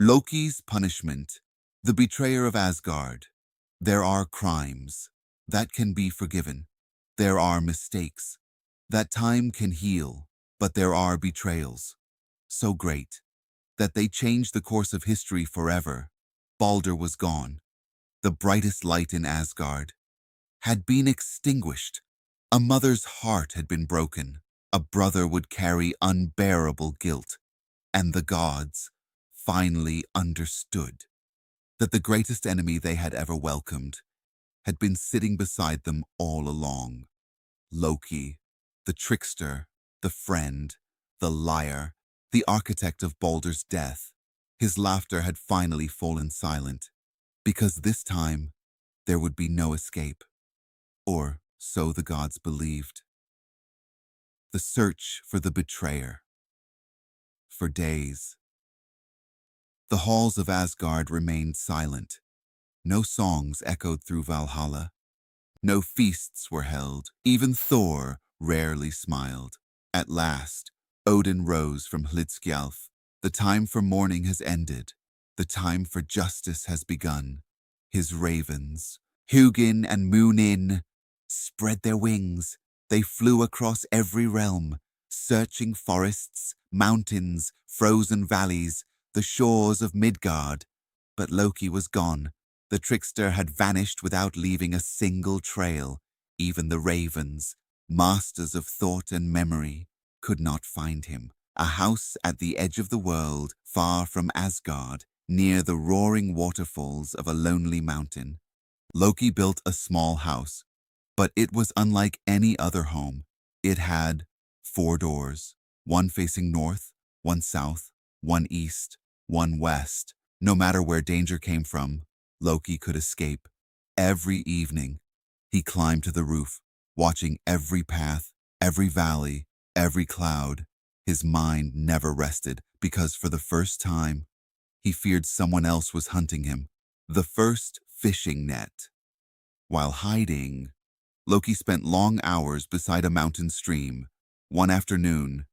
Loki's punishment, the betrayer of Asgard. There are crimes that can be forgiven. There are mistakes that time can heal, but there are betrayals so great that they change the course of history forever. Balder was gone. The brightest light in Asgard had been extinguished. A mother's heart had been broken. A brother would carry unbearable guilt. And the gods finally understood that the greatest enemy they had ever welcomed had been sitting beside them all along. Loki, the trickster, the friend, the liar, the architect of Balder's death. His laughter had finally fallen silent, because this time there would be no escape. Or so the gods believed. The search for the betrayer. For days, the halls of Asgard remained silent. No songs echoed through Valhalla. No feasts were held. Even Thor rarely smiled. At last, Odin rose from Hlidskjalf. The time for mourning has ended. The time for justice has begun. His ravens, Hugin and Munin, spread their wings. They flew across every realm, searching forests, mountains, frozen valleys, the shores of Midgard. But Loki was gone. The trickster had vanished without leaving a single trail. Even the ravens, masters of thought and memory, could not find him. A house at the edge of the world, far from Asgard, near the roaring waterfalls of a lonely mountain. Loki built a small house, but it was unlike any other home. It had 4 doors, one facing north, one south, one east, one west. No matter where danger came from, Loki could escape. Every evening, he climbed to the roof, watching every path, every valley, every cloud. His mind never rested because for the first time, he feared someone else was hunting him. The first fishing net. While hiding, Loki spent long hours beside a mountain stream. One afternoon,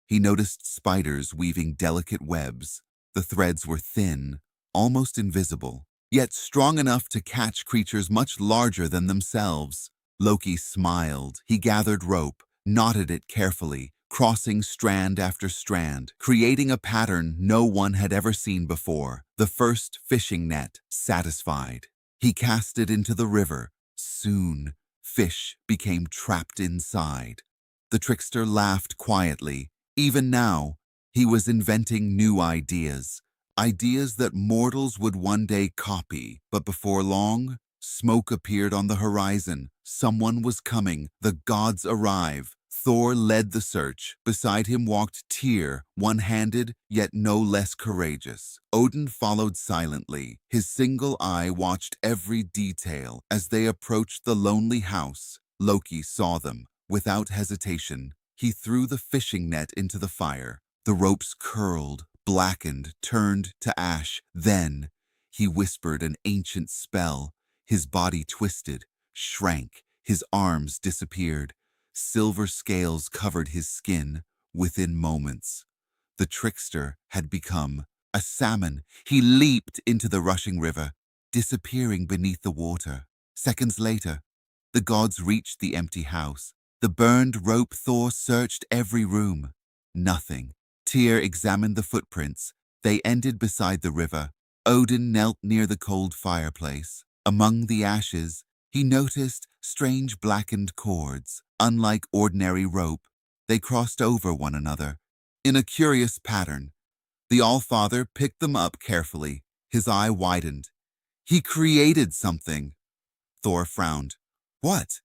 he noticed spiders weaving delicate webs. The threads were thin, almost invisible, yet strong enough to catch creatures much larger than themselves. Loki smiled. He gathered rope, knotted it carefully, crossing strand after strand, creating a pattern no one had ever seen before. The first fishing net satisfied. He cast it into the river. Soon, fish became trapped inside. The trickster laughed quietly. Even now, he was inventing new ideas. Ideas that mortals would one day copy. But before long, smoke appeared on the horizon. Someone was coming. The gods arrive. Thor led the search. Beside him walked Tyr, one-handed, yet no less courageous. Odin followed silently. His single eye watched every detail. As they approached the lonely house, Loki saw them. Without hesitation, he threw the fishing net into the fire. The ropes curled, blackened, turned to ash. Then, he whispered an ancient spell. His body twisted, shrank. His arms disappeared. Silver scales covered his skin. Within moments, the trickster had become a salmon. He leaped into the rushing river, disappearing beneath the water. Seconds later, the gods reached the empty house. The burned rope. Thor searched every room. Nothing. Tyr examined the footprints. They ended beside the river. Odin knelt near the cold fireplace. Among the ashes, he noticed strange blackened cords. Unlike ordinary rope, they crossed over one another in a curious pattern. The Allfather picked them up carefully. His eye widened. He created something. Thor frowned. What?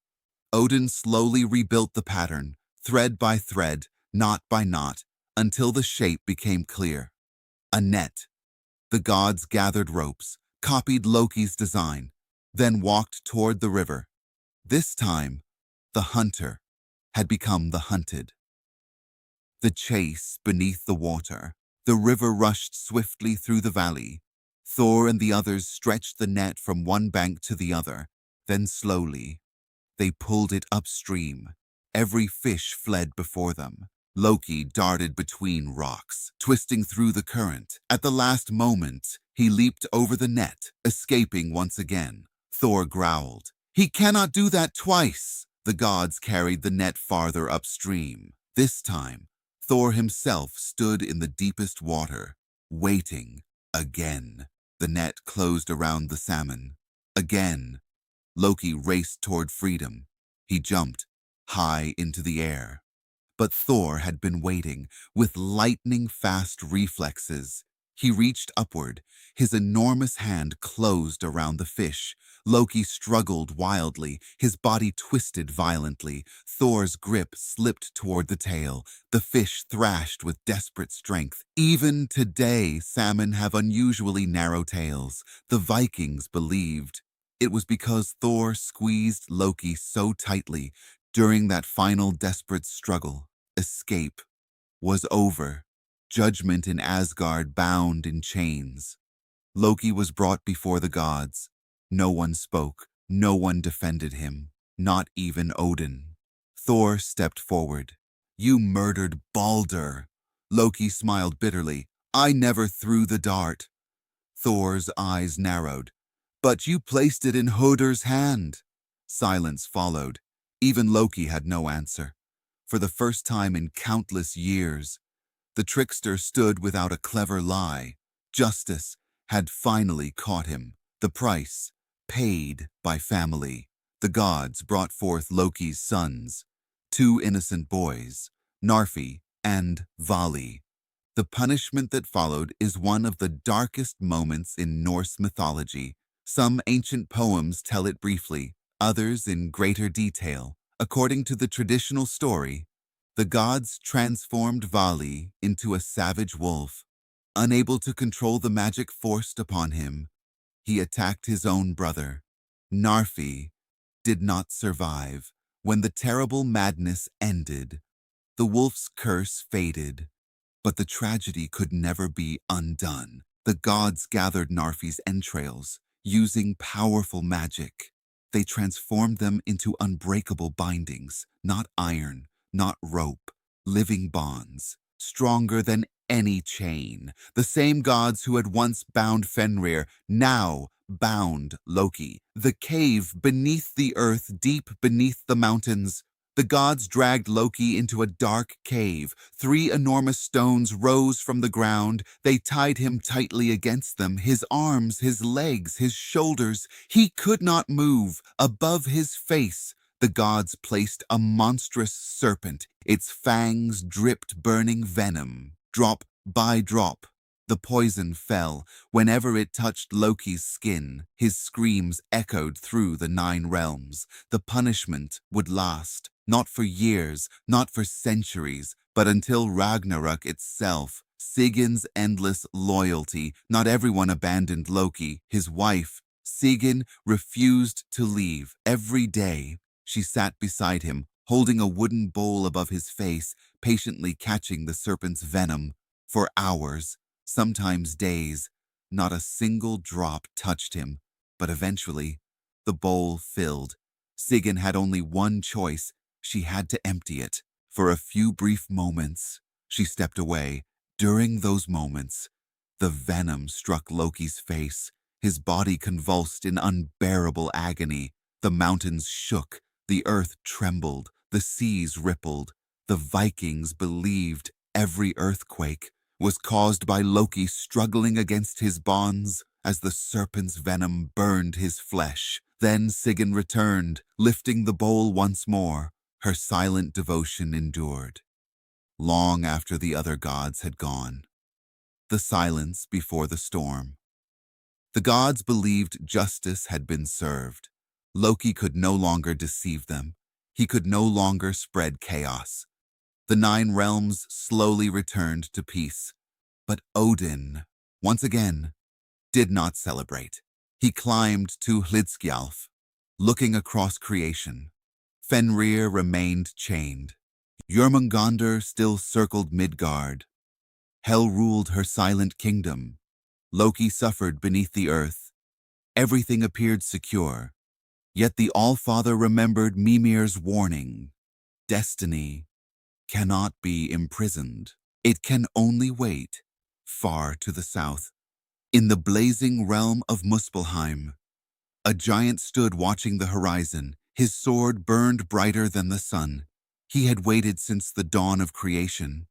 Odin slowly rebuilt the pattern, thread by thread, knot by knot, until the shape became clear. A net. The gods gathered ropes, copied Loki's design, then walked toward the river. This time, the hunter had become the hunted. The chase beneath the water. The river rushed swiftly through the valley. Thor and the others stretched the net from one bank to the other. Then slowly, they pulled it upstream. Every fish fled before them. Loki darted between rocks, twisting through the current. At the last moment, he leaped over the net, escaping once again. Thor growled, "He cannot do that twice!" The gods carried the net farther upstream. This time, Thor himself stood in the deepest water, waiting. Again, the net closed around the salmon. Again, Loki raced toward freedom. He jumped high into the air. But Thor had been waiting with lightning-fast reflexes. He reached upward. His enormous hand closed around the fish. Loki struggled wildly, his body twisted violently. Thor's grip slipped toward the tail. The fish thrashed with desperate strength. Even today, salmon have unusually narrow tails. The Vikings believed it was because Thor squeezed Loki so tightly during that final desperate struggle. Escape was over. Judgment in Asgard bound in chains. Loki was brought before the gods. No one spoke. No one defended him. Not even Odin. Thor stepped forward. "You murdered Balder." Loki smiled bitterly. "I never threw the dart." Thor's eyes narrowed. "But you placed it in Hodor's hand." Silence followed. Even Loki had no answer. For the first time in countless years, the trickster stood without a clever lie. Justice had finally caught him. The price paid by family. The gods brought forth Loki's sons, two innocent boys, Narfi and Vali. The punishment that followed is one of the darkest moments in Norse mythology. Some ancient poems tell it briefly, others in greater detail. According to the traditional story, the gods transformed Vali into a savage wolf. Unable to control the magic forced upon him, he attacked his own brother. Narfi did not survive. When the terrible madness ended, the wolf's curse faded. But the tragedy could never be undone. The gods gathered Narfi's entrails, using powerful magic. They transformed them into unbreakable bindings, not iron, not rope, living bonds, stronger than any chain. The same gods who had once bound Fenrir now bound Loki. The cave beneath the earth, deep beneath the mountains. The gods dragged Loki into a dark cave. 3 enormous stones rose from the ground. They tied him tightly against them, his arms, his legs, his shoulders. He could not move. Above his face, the gods placed a monstrous serpent. Its fangs dripped burning venom. Drop by drop, the poison fell. Whenever it touched Loki's skin, his screams echoed through the 9 realms. The punishment would last. Not for years, not for centuries, but until Ragnarok itself. Sigin's endless loyalty. Not everyone abandoned Loki. His wife, Sigyn, refused to leave. Every day, she sat beside him, holding a wooden bowl above his face, patiently catching the serpent's venom. For hours, sometimes days, not a single drop touched him. But eventually, the bowl filled. Sigyn had only one choice. She had to empty it. For a few brief moments, she stepped away. During those moments, the venom struck Loki's face. His body convulsed in unbearable agony. The mountains shook, the earth trembled, the seas rippled. The Vikings believed every earthquake was caused by Loki struggling against his bonds as the serpent's venom burned his flesh. Then Sigyn returned, lifting the bowl once more. Her silent devotion endured. Long after the other gods had gone. The silence before the storm. The gods believed justice had been served. Loki could no longer deceive them. He could no longer spread chaos. The 9 realms slowly returned to peace. But Odin, once again, did not celebrate. He climbed to Hlidskjalf, looking across creation. Fenrir remained chained. Jormungandr still circled Midgard. Hel ruled her silent kingdom. Loki suffered beneath the earth. Everything appeared secure. Yet the Allfather remembered Mimir's warning. Destiny cannot be imprisoned. It can only wait, far to the south. In the blazing realm of Muspelheim, a giant stood watching the horizon. His sword burned brighter than the sun. He had waited since the dawn of creation,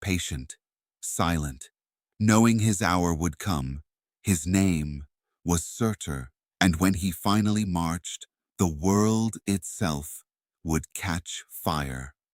patient, silent, knowing his hour would come. His name was Surtur, and when he finally marched, the world itself would catch fire.